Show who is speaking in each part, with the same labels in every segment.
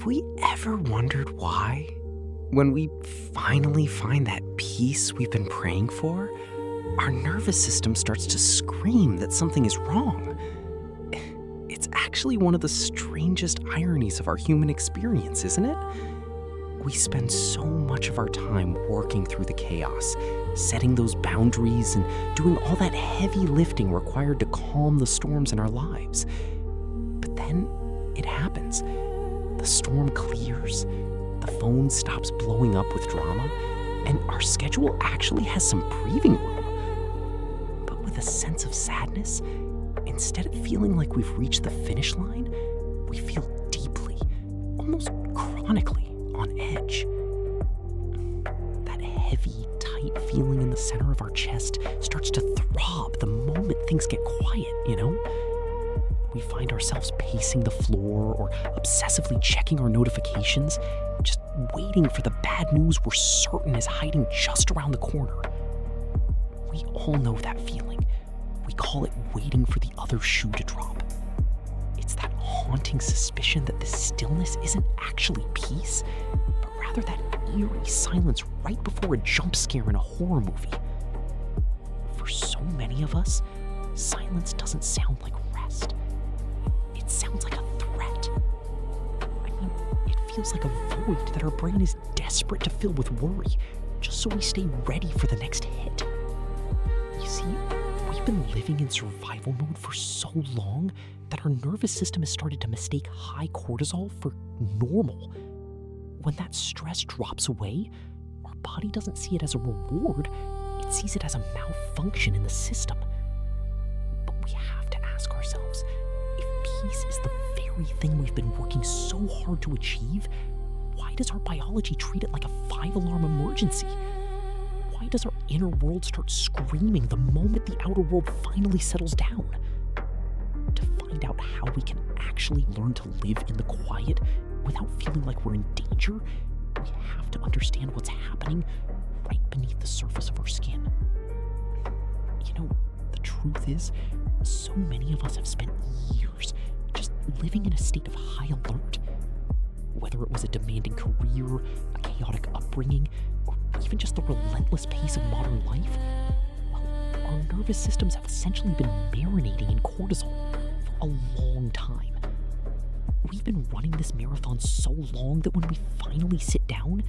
Speaker 1: we ever wondered why? When we finally find that peace we've been praying for, our nervous system starts to scream that something is wrong. It's actually one of the strangest ironies of our human experience, isn't it? We spend so much of our time working through the chaos, setting those boundaries and doing all that heavy lifting required to calm the storms in our lives. But then it happens. The storm clears, the phone stops blowing up with drama, and our schedule actually has some breathing room. But with a sense of sadness, instead of feeling like we've reached the finish line, we feel deeply, almost chronically, on edge. That heavy, tight feeling in the center of our chest starts to throb the moment things get quiet, you know? We find ourselves pacing the floor or obsessively checking our notifications, just waiting for the bad news we're certain is hiding just around the corner. We all know that feeling. We call it waiting for the other shoe to drop. It's that haunting suspicion that the stillness isn't actually peace, but rather that eerie silence right before a jump scare in a horror movie. For so many of us, silence doesn't sound like rest. It sounds like a threat. I mean, it feels like a void that our brain is desperate to fill with worry, just so we stay ready for the next hit. You see, we've been living in survival mode for so long that our nervous system has started to mistake high cortisol for normal. When that stress drops away, our body doesn't see it as a reward, it sees it as a malfunction in the system. But we have to ask ourselves, if peace is the very thing we've been working so hard to achieve, why does our biology treat it like a 5-alarm emergency? Why does our inner world start screaming the moment the outer world finally settles down? To find out how we can actually learn to live in the quiet without feeling like we're in danger, we have to understand what's happening right beneath the surface of our skin. You know, the truth is, so many of us have spent years just living in a state of high alert. Whether it was a demanding career, a chaotic upbringing, or even just the relentless pace of modern life, well, our nervous systems have essentially been marinating in cortisol for a long time. We've been running this marathon so long that when we finally sit down,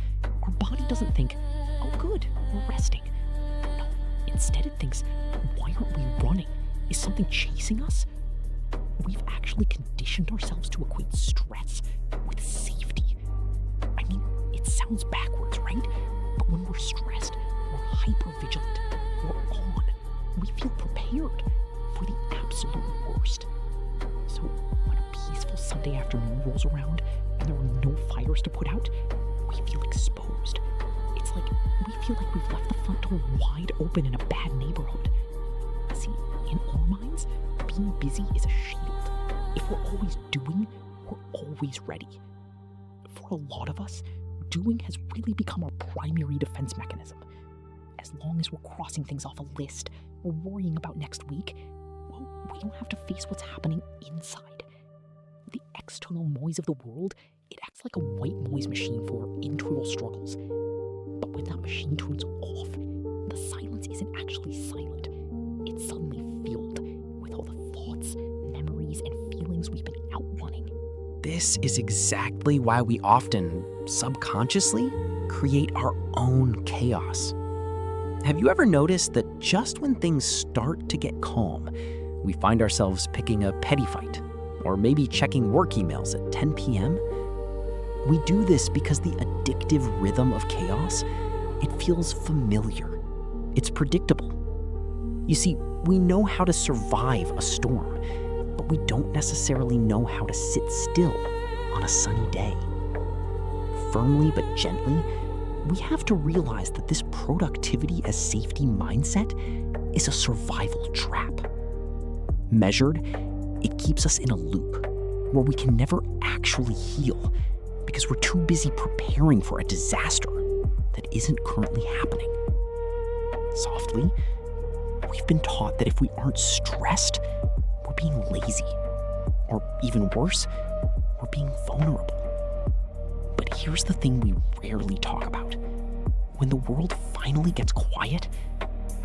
Speaker 1: our body doesn't think, oh good, we're resting. No, instead it thinks, why aren't we running? Is something chasing us? We've actually conditioned ourselves to equate stress with safety. I mean, it sounds backwards, right? But when we're stressed, we're hyper-vigilant, we're on. We feel prepared for the absolute worst. So when a peaceful Sunday afternoon rolls around and there are no fires to put out, we feel exposed. It's like we feel like we've left the front door wide open in a bad neighborhood. See, in our minds, being busy is a shield. If we're always doing, we're always ready. For a lot of us, doing has really become our primary defense mechanism. As long as we're crossing things off a list or worrying about next week, well, we don't have to face what's happening inside. The external noise of the world, it acts like a white noise machine for our internal struggles. But when that machine turns off, the silence isn't actually silent. It's suddenly filled with all the thoughts, memories, and feelings we've been outrunning. This is exactly why we often, subconsciously, create our own chaos. Have you ever noticed that just when things start to get calm, we find ourselves picking a petty fight, or maybe checking work emails at 10 p.m.? We do this because the addictive rhythm of chaos, it feels familiar. It's predictable. You see, we know how to survive a storm, but we don't necessarily know how to sit still on a sunny day. Firmly but gently, we have to realize that this productivity as safety mindset is a survival trap. Measured, it keeps us in a loop where we can never actually heal because we're too busy preparing for a disaster that isn't currently happening. Softly, we've been taught that if we aren't stressed, we're being lazy. Or even worse, we're being vulnerable. here's the thing we rarely talk about. When the world finally gets quiet,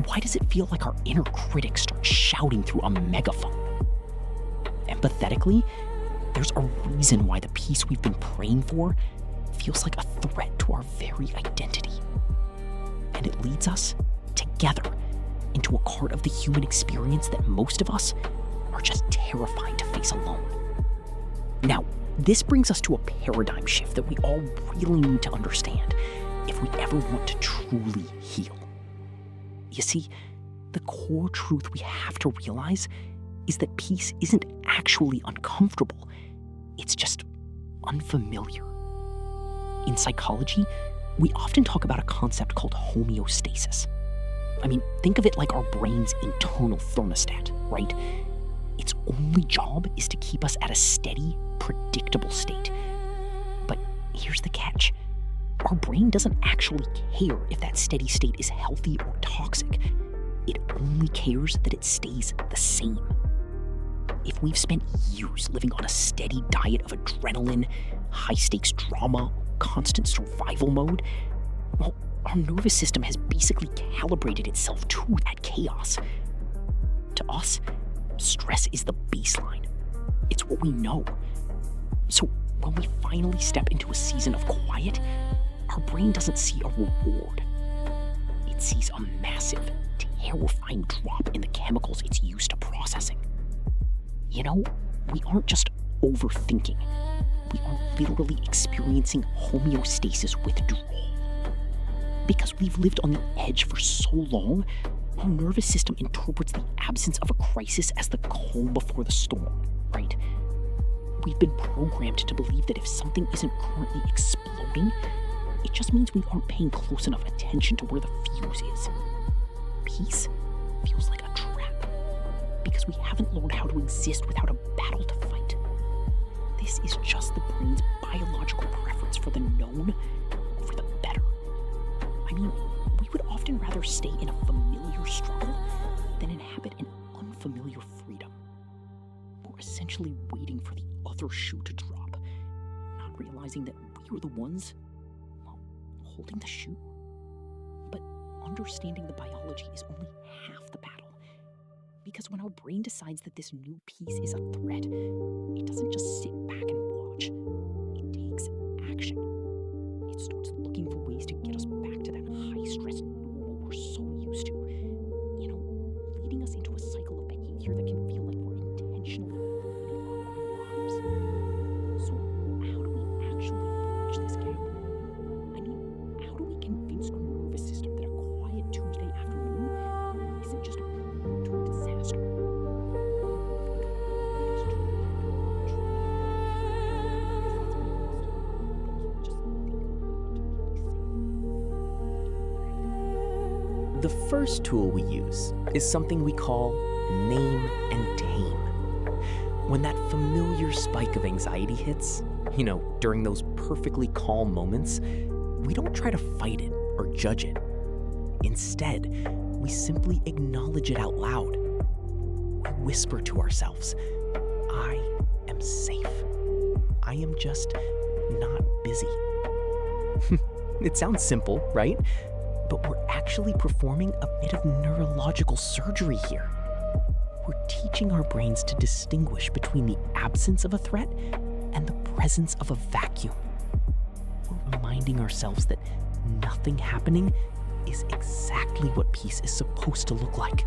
Speaker 1: why does it feel like our inner critic starts shouting through a megaphone? Empathetically, there's a reason why the peace we've been praying for feels like a threat to our very identity. And it leads us, together, into a part of the human experience that most of us are just terrified to face alone. Now, this brings us to a paradigm shift that we all really need to understand if we ever want to truly heal. You see, the core truth we have to realize is that peace isn't actually uncomfortable. It's just unfamiliar. In psychology, we often talk about a concept called homeostasis. I mean, think of it like our brain's internal thermostat, right? Its only job is to keep us at a steady, predictable state. But here's the catch. Our brain doesn't actually care if that steady state is healthy or toxic. It only cares that it stays the same. If we've spent years living on a steady diet of adrenaline, high-stakes drama, constant survival mode, well, our nervous system has basically calibrated itself to that chaos. To us, stress is the baseline. It's what we know. So when we finally step into a season of quiet, our brain doesn't see a reward. It sees a massive, terrifying drop in the chemicals it's used to processing. You know, we aren't just overthinking. We are literally experiencing homeostasis withdrawal. Because we've lived on the edge for so long, our nervous system interprets the absence of a crisis as the calm before the storm, right? We've been programmed to believe that if something isn't currently exploding, it just means we aren't paying close enough attention to where the fuse is. Peace feels like a trap, because we haven't learned how to exist without a battle to fight. This is just the brain's biological preference for the known over the better. I mean, we would often rather stay in a familiar struggle than inhabit an unfamiliar freedom. We're essentially waiting for the other shoe to drop, not realizing that we are the ones, well, holding the shoe. But understanding the biology is only half the battle. Because when our brain decides that this new piece is a threat, it doesn't just sit back and watch. It takes action. It starts looking for ways to get us back to that high-stress normal we're so used to. You know, leading us into a cycle of behavior that can feel like we're intentionally ruining our own lives. So how do we actually bridge this gap? I mean, how do we convince our nervous system that a quiet Tuesday afternoon isn't just a road to a disaster? The first tool we use is something we call name and tame. When that familiar spike of anxiety hits, during those perfectly calm moments, we don't try to fight it or judge it. Instead, we simply acknowledge it out loud. We whisper to ourselves, I am safe. I am just not busy. It sounds simple, right? But we're actually performing a bit of neurological surgery here. We're teaching our brains to distinguish between the absence of a threat and the presence of a vacuum. We're reminding ourselves that nothing happening is exactly what peace is supposed to look like.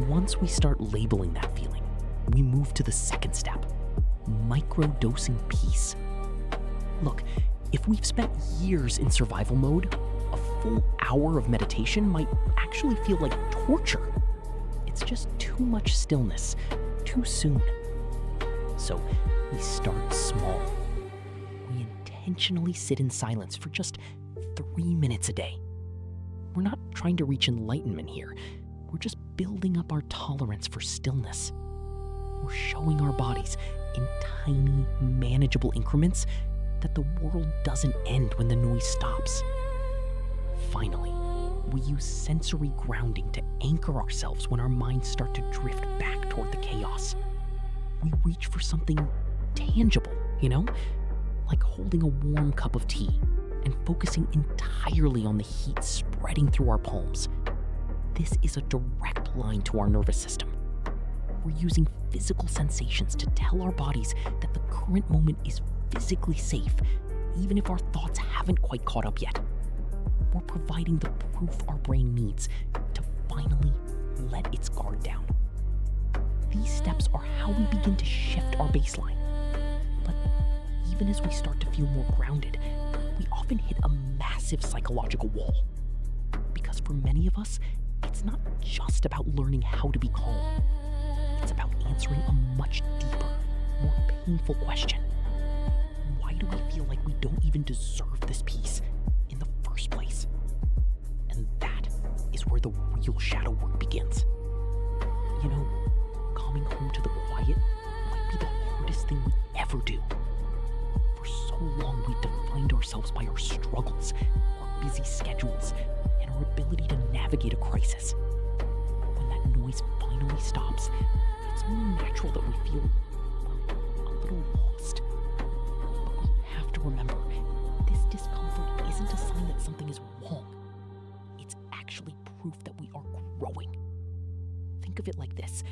Speaker 1: Once we start labeling that feeling, we move to the second step, microdosing peace. Look, if we've spent years in survival mode, a full hour of meditation might actually feel like torture. It's just too much stillness, too soon. So we start small. We intentionally sit in silence for just 3 minutes a day. We're not trying to reach enlightenment here. We're just building up our tolerance for stillness. We're showing our bodies in tiny, manageable increments that the world doesn't end when the noise stops. Finally, we use sensory grounding to anchor ourselves when our minds start to drift back toward the chaos. We reach for something tangible,
Speaker 2: like holding a warm cup of tea and focusing entirely on the heat spreading through our palms. This is a direct line to our nervous system. We're using physical sensations to tell our bodies that the current moment is physically safe, even if our thoughts haven't quite caught up yet. We're providing the proof our brain needs to finally let its guard down. These steps are how we begin to shift our baseline. But even as we start to feel more grounded, we often hit a massive psychological wall. Because for many of us, it's not just about learning how to be calm. It's about answering a much deeper, more painful question. Why do we feel like we don't even deserve this peace in the first place? And that is where the real shadow work begins. You know, coming home to the quiet might be the hardest thing we ever do. For so long, we defined ourselves by our struggles, our busy schedules, and our ability to navigate a crisis. When that noise finally stops, it's only natural that we feel, well, a little lost. But we have to remember, this discomfort isn't a sign that something is wrong. It's actually proof that we are growing. Think of it like this.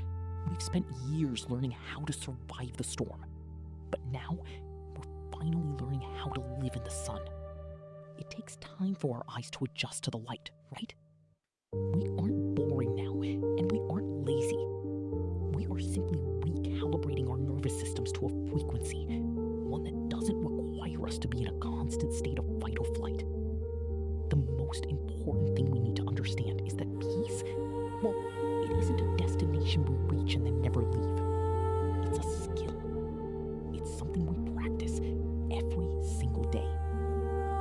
Speaker 2: We've spent years learning how to survive the storm. But now, we're finally learning how to live in the sun. It takes time for our eyes to adjust to the light, right? We aren't boring now, and we aren't lazy. We are simply recalibrating our nervous systems to a frequency, one that doesn't require us to be in a constant state of fight or flight. The most important thing we need to understand is that peace, well, it isn't a destination we reach and then never leave. It's a skill. It's something we practice every single day.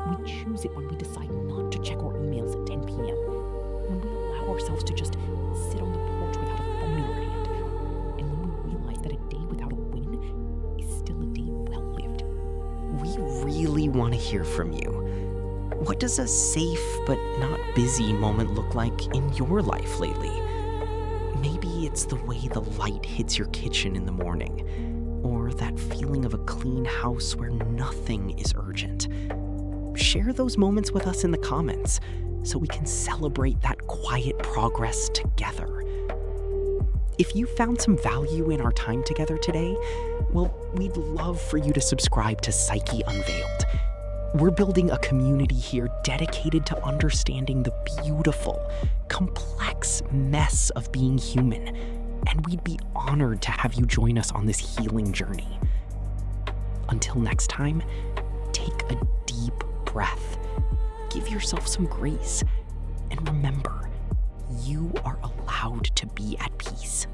Speaker 2: We choose it when we decide not to check our emails at 10 p.m., when we allow ourselves to just sit on the porch without a phone in our hand, and when we realize that a day without a win is still a day well lived.
Speaker 1: We really want to hear from you. What does a safe but not busy moment look like in your life lately? Maybe it's the way the light hits your kitchen in the morning, or that feeling of a clean house where nothing is urgent. Share those moments with us in the comments so we can celebrate that quiet progress together. If you found some value in our time together today, well, we'd love for you to subscribe to Psyche Unveiled. We're building a community here dedicated to understanding the beautiful, complex mess of being human, and we'd be honored to have you join us on this healing journey. Until next time, take a deep breath, give yourself some grace, and remember, you are allowed to be at peace.